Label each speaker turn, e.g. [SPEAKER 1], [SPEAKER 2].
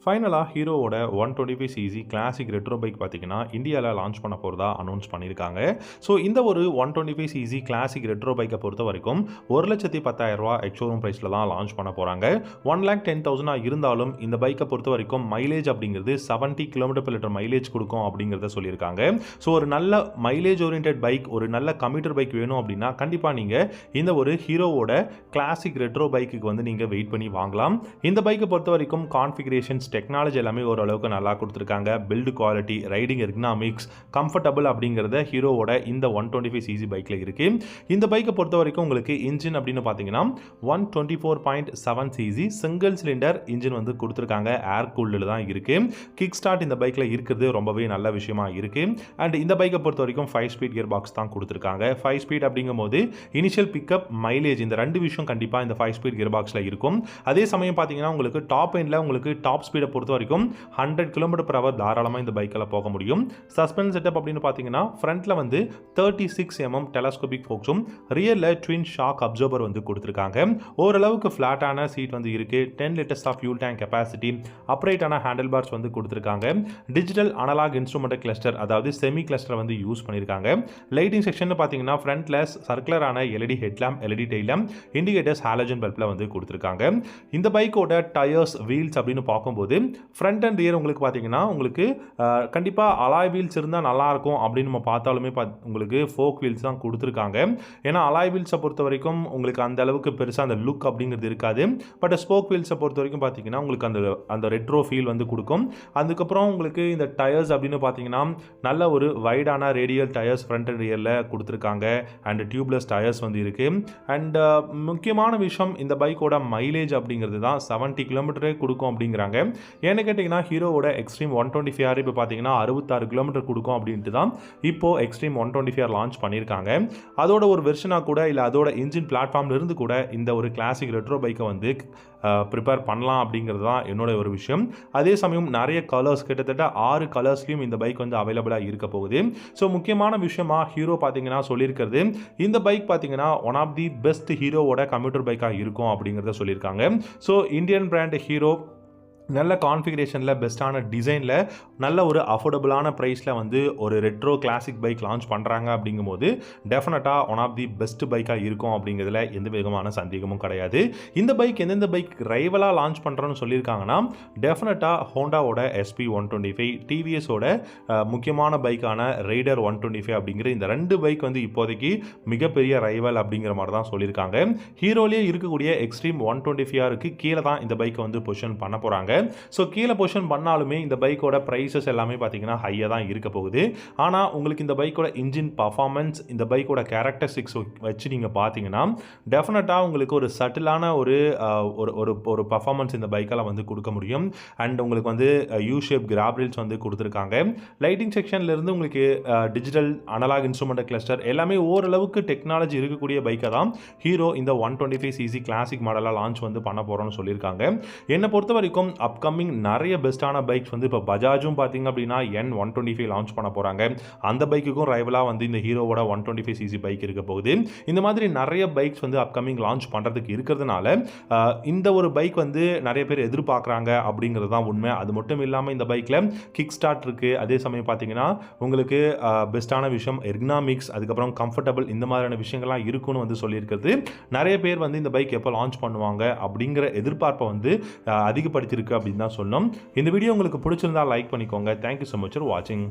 [SPEAKER 1] ஃபைனலாக ஹீரோவோட 125cc classic retro bike பார்த்தீங்கன்னா இந்தியாவில் லான்ச் பண்ண போகிறதா அனௌன்ஸ் பண்ணியிருக்காங்க. ஸோ இந்த ஒரு 125cc கிளாசிக் ரெட்ரோ பைக்கை பொறுத்த வரைக்கும் 1,10,000 எக்ஷோரூம் ப்ரைஸில் தான் லான்ச் பண்ண போகிறாங்க. 1,10,000 இருந்தாலும் இந்த பைக்கை பொறுத்த வரைக்கும் மைலேஜ் அப்படிங்கிறது 70 km/லிட்டர் மைலேஜ் கொடுக்கும் அப்படிங்கிறத சொல்லியிருக்காங்க. ஸோ ஒரு நல்ல மைலேஜ் ஓரியன்ட் பைக், ஒரு நல்ல கம்யூட்டர் பைக் வேணும் அப்படின்னா கண்டிப்பாக நீங்கள் இந்த ஒரு ஹீரோவோட கிளாசிக் ரெட்ரோ பைக்குக்கு வந்து நீங்கள் வெயிட் பண்ணி வாங்கலாம். இந்த பைக்கை பொறுத்த வரைக்கும் கான்ஃபிகரேஷன்ஸ், டெக்னாலஜி எல்லாமே ஓரளவுக்கு நல்லா கொடுத்துருக்காங்க. Build quality, riding ergonomics, comfortable அப்படிங்கிறத ஹீரோவோட இந்த 125cc பைக்கில் இருக்குது. இந்த பைக்கை பொறுத்த வரைக்கும் உங்களுக்கு இன்ஜின் அப்படின்னு பார்த்தீங்கன்னா 124.7cc சிங்கிள் சிலிண்டர் இன்ஜின் வந்து கொடுத்துருக்காங்க. ஏர் கூல்டில் தான் இருக்குது. கிக் ஸ்டார்ட் இந்த பைக்கில் இருக்கிறது ரொம்பவே நல்ல விஷயமா இருக்குது. அண்ட் இந்த பைக்கை பொறுத்த வரைக்கும் 5 ஸ்பீட் கியர் பாக்ஸ் தான் கொடுத்துருக்காங்க. 5 ஸ்பீட் அப்படிங்கும் போது இனிஷியல் பிக்கப், மைலேஜ் இந்த ரெண்டு விஷயம் கண்டிப்பாக இந்த 5 ஸ்பீட் கியர் பாக்ஸில் இருக்கும். அதே சமயம் பார்த்தீங்கன்னா உங்களுக்கு டாப் எண்டில் உங்களுக்கு டாப் ஸ்பீடை பொறுத்த வரைக்கும் 100 km/h தாராளமாக இந்த பைக்கில் போக முடியும். சஸ்பென்ஸ் செட்டப் அப்படின்னு பார்த்தீங்கன்னா ஃப்ரண்ட்டில் வந்து 36 mm டெலஸ்கோபிக் ஃபோக்ஸும் ரியரில் ட்வின் ஷாக் அப்சர்வர் வந்து கொடுத்துருக்காங்க. ஓரளவுக்கு ஃப்ளாட்டான சீட் வந்து இருக்குது. 10 liters of fuel tank capacity, அப்ரைட்டான ஹேண்டில் பார்ஸ் வந்து கொடுத்துருக்காங்க. டிஜிட்டல் அனலாக் இன்ஸ்ட்ருமெண்ட் கிளஸ்டர், அதாவது செமி கிளஸ்டர் வந்து யூஸ் பண்ணியிருக்காங்க. லைட்டிங் செக்ஷன் பார்த்தீங்கன்னா ஃப்ரண்ட்டில் சர்க்குலரான LED headlamp, LED tail lamp, indicators halogen பல்பில் வந்து கொடுத்துருக்காங்க. இந்த பைக்கோட டயர்ஸ், வீல்ஸ் அப்படின்னு பார்க்கும்போது ஃப்ரண்ட் அண்ட் ரியர் உங்களுக்கு பார்த்தீங்கன்னா உங்களுக்கு கண்டிப்பாக அலாய் வீல்ஸ் இருந்தால் நல்லாயிருக்கும் அப்படின்னு நம்ம பார்த்தாலுமே உங்களுக்கு ஃபோக் வீல்ஸ் தான் கொடுத்துருக்காங்க. ஏன்னா அலாய் வீல்ஸை பொறுத்த வரைக்கும் உங்களுக்கு அந்த அளவுக்கு பெருசாக அந்த லுக் அப்படிங்கிறது இருக்காது. பட் ஸ்போக் வீல்ஸை பொறுத்த வரைக்கும் பார்த்தீங்கன்னா உங்களுக்கு அந்த ரெட்ரோ ஃபீல் வந்து கொடுக்கும். அதுக்கப்புறம் உங்களுக்கு இந்த டயர்ஸ் அப்படின்னு பார்த்தீங்கன்னா நல்ல ஒரு வைடான ரேடியல் டயர்ஸ் ஃப்ரண்ட் அண்ட் ரியரில் கொடுத்துருக்காங்க. அண்ட் டியூப்லெஸ் டயர்ஸ் வந்து இருக்குது. அண்ட் முக்கியமான விஷயம் இந்த பைக்கோட மைலேஜ் அப்படிங்கிறது தான் 70 km கொடுக்கும் அப்படிங்கிறாங்க. ஏன்னு கேட்டிங்கன்னா ஹீரோவோட எக்ஸ்ட்ரீம் 125R இப்போ பார்த்தீங்கன்னா 66 km கொடுக்கும் அப்படின்ட்டு தான் இப்போது எக்ஸ்ட்ரீம் 125R லான்ச் பண்ணியிருக்காங்க. அதோட ஒரு வெர்ஷனாக கூட இல்லை அதோட இன்ஜின் பிளாட்ஃபார்ம்ல இருந்து கூட இந்த ஒரு கிளாசிக் ரெட்ரோ பைக்கை வந்து ப்ரிப்பேர் பண்ணலாம் அப்படிங்கிறது தான் என்னோட ஒரு விஷயம். அதே சமயம் நிறைய கலர்ஸ், கிட்டத்தட்ட 6 கலர்ஸ்லையும் இந்த பைக் வந்து அவைலபிளாக இருக்க போகுது. ஸோ முக்கியமான விஷயமா ஹீரோ பார்த்தீங்கன்னா சொல்லியிருக்கிறது, இந்த பைக் பார்த்தீங்கன்னா ஒன் ஆஃப் தி பெஸ்ட் ஹீரோவோட கம்ப்யூட்டர் பைக்காக இருக்கும் அப்படிங்கிறத சொல்லியிருக்காங்க. ஸோ இந்தியன் பிராண்ட் ஹீரோ நல்ல கான்ஃபிகரேஷனில், பெஸ்ட்டான டிசைனில், நல்ல ஒரு அஃபோர்டபுளான ப்ரைஸில் வந்து ஒரு ரெட்ரோ கிளாசிக் பைக் லான்ச் பண்ணுறாங்க அப்படிங்கும்போது டெஃபினட்டாக ஒன் ஆஃப் தி பெஸ்ட் பைக்காக இருக்கும் அப்படிங்கிறதுல எந்த விதமான சந்தேகமும் கிடையாது. இந்த பைக் எந்தெந்த பைக் ரைவலாக லான்ச் பண்ணுறோன்னு சொல்லியிருக்காங்கன்னா டெஃபினட்டாக ஹோண்டாவோட SP125, டிவிஎஸோட முக்கியமான பைக்கான ரைடர் 125 அப்படிங்கிற இந்த ரெண்டு பைக் வந்து இப்போதைக்கு மிகப்பெரிய ரைவல் அப்படிங்கிற மாதிரி தான் சொல்லியிருக்காங்க. ஹீரோலேயே இருக்கக்கூடிய எக்ஸ்ட்ரீம் 125Rக்கு கீழே தான் இந்த பைக்கை வந்து பொசிஷன் பண்ண போகிறாங்க. ஸோ கீழே பொசிஷன் பண்ணாலுமே இந்த பைக்கோட ப்ரைஸஸ் எல்லாமே பார்த்தீங்கன்னா ஹையாக தான் இருக்க போகுது. ஆனால் உங்களுக்கு இந்த பைக்கோட இன்ஜின் பர்ஃபார்மன்ஸ், இந்த பைக்கோட கேரக்டரிஸ்டிக்ஸ் வச்சு நீங்கள் பார்த்தீங்கன்னா டெஃபினட்டாக உங்களுக்கு ஒரு சட்டிலான ஒரு பர்ஃபார்மன்ஸ் இந்த பைக்கால் வந்து கொடுக்க முடியும். அண்ட் உங்களுக்கு வந்து யூ ஷேப் கிராப் ரீல்ஸ் வந்து கொடுத்துருக்காங்க. லைட்டிங் செக்ஷன்லேருந்து உங்களுக்கு டிஜிட்டல் அனலாக் இன்ஸ்ட்ருமெண்ட் கிளஸ்டர் எல்லாமே ஓரளவுக்கு டெக்னாலஜி இருக்கக்கூடிய பைக்கை தான் ஹீரோ இந்த 125cc கிளாசிக் மாடலாக லான்ச் வந்து பண்ண போகிறோம்னு சொல்லியிருக்காங்க. என்னை பொறுத்த வரைக்கும் அப்கமிங் நிறைய பெஸ்ட்டான பைக்ஸ் வந்து இப்போ பஜாஜும் பார்த்தீங்க அப்படின்னா N125 லான்ச் பண்ண போகிறாங்க. அந்த பைக்குக்கும் ரைவலாக வந்து இந்த ஹீரோவோட 125cc பைக் இருக்க போகுது. இந்த மாதிரி நிறைய பைக்ஸ் வந்து அப்கமிங் லான்ச் பண்ணுறதுக்கு இருக்கிறதுனால இந்த ஒரு பைக் வந்து நிறைய பேர் எதிர்பார்க்குறாங்க அப்படிங்கிறது தான் உண்மை. அது மட்டும் இல்லாமல் இந்த பைக்கில் கிக் ஸ்டார்ட் இருக்குது. அதே சமயம் பார்த்தீங்கன்னா உங்களுக்கு பெஸ்ட்டான விஷயம் எர்கனாமிக்ஸ், அதுக்கப்புறம் கம்ஃபர்டபுள், இந்த மாதிரியான விஷயங்கள்லாம் இருக்குன்னு வந்து சொல்லியிருக்கிறது நிறைய பேர் வந்து இந்த பைக் எப்போ லான்ச் பண்ணுவாங்க அப்படிங்கிற எதிர்பார்ப்பை வந்து அதிகப்படுத்தியிருக்கு அப்படின்னு தான் சொல்லணும். இந்த வீடியோ உங்களுக்கு பிடிச்சிருந்தா லைக் பண்ணிக்கோங்க. தேங்க்யூ ஸோ மச் ஃபார் வாட்சிங்.